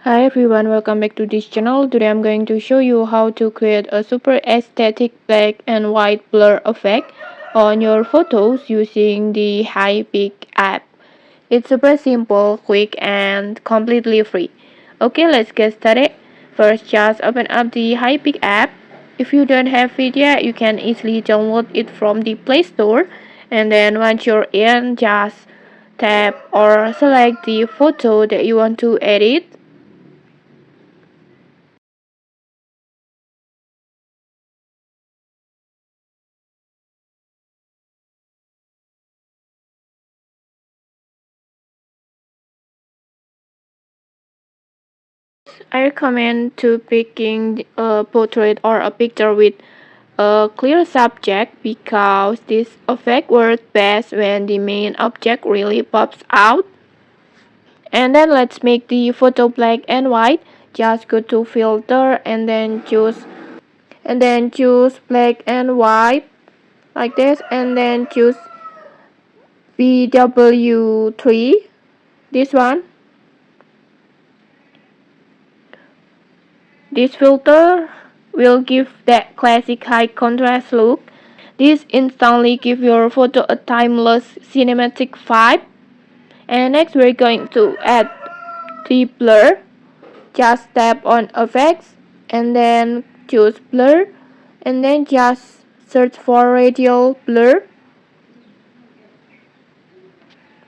Hi everyone, welcome back to this channel. Today I'm going to show you how to create a super aesthetic black and white blur effect on your photos using the Hypic app. It's super simple, quick and completely free. Okay, let's get started. First, just open up the Hypic app. If you don't have it yet, you can easily download it from the Play Store. And then once you're in, just tap or select the photo that you want to edit. I recommend to picking a portrait or a picture with a clear subject because this effect works best when the main object really pops out. And then let's make the photo black and white. Just go to filter and then choose black and white like this, and then choose BW3, this one. This filter will give that classic high contrast look. This instantly gives your photo a timeless cinematic vibe. And next we're going to add the blur. Just tap on effects and then choose blur and then just search for radial blur.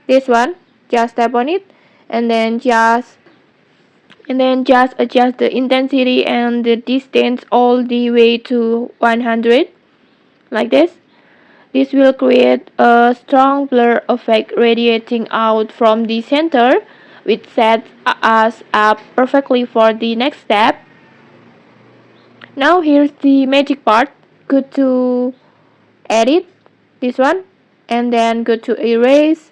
This one, just tap on it and then just adjust the intensity and the distance all the way to 100 like this. This will create a strong blur effect radiating out from the center, which sets us up perfectly for the next step. Now here's the magic part. Go to edit, this one, and then go to erase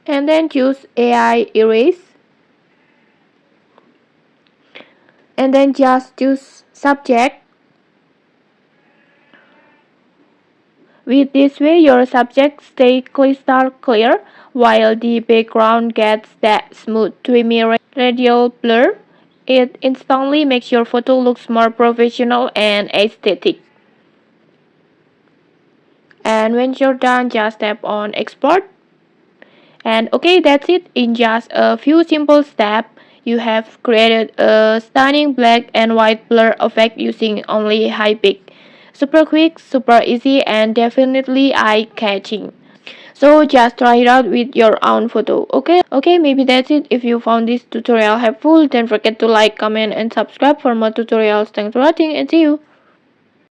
and then choose AI erase and then just choose subject. With this way, your subject stays crystal clear while the background gets that smooth, dreamy radial blur. It instantly makes your photo look more professional and aesthetic. And when you're done, just tap on export. And okay, that's it. In just a few simple steps, you have created a stunning black and white blur effect using only Hypic. Super quick, super easy, and definitely eye-catching. So just try it out with your own photo. Okay, maybe that's it. If you found this tutorial helpful, don't forget to like, comment, and subscribe for more tutorials. Thanks for watching and see you.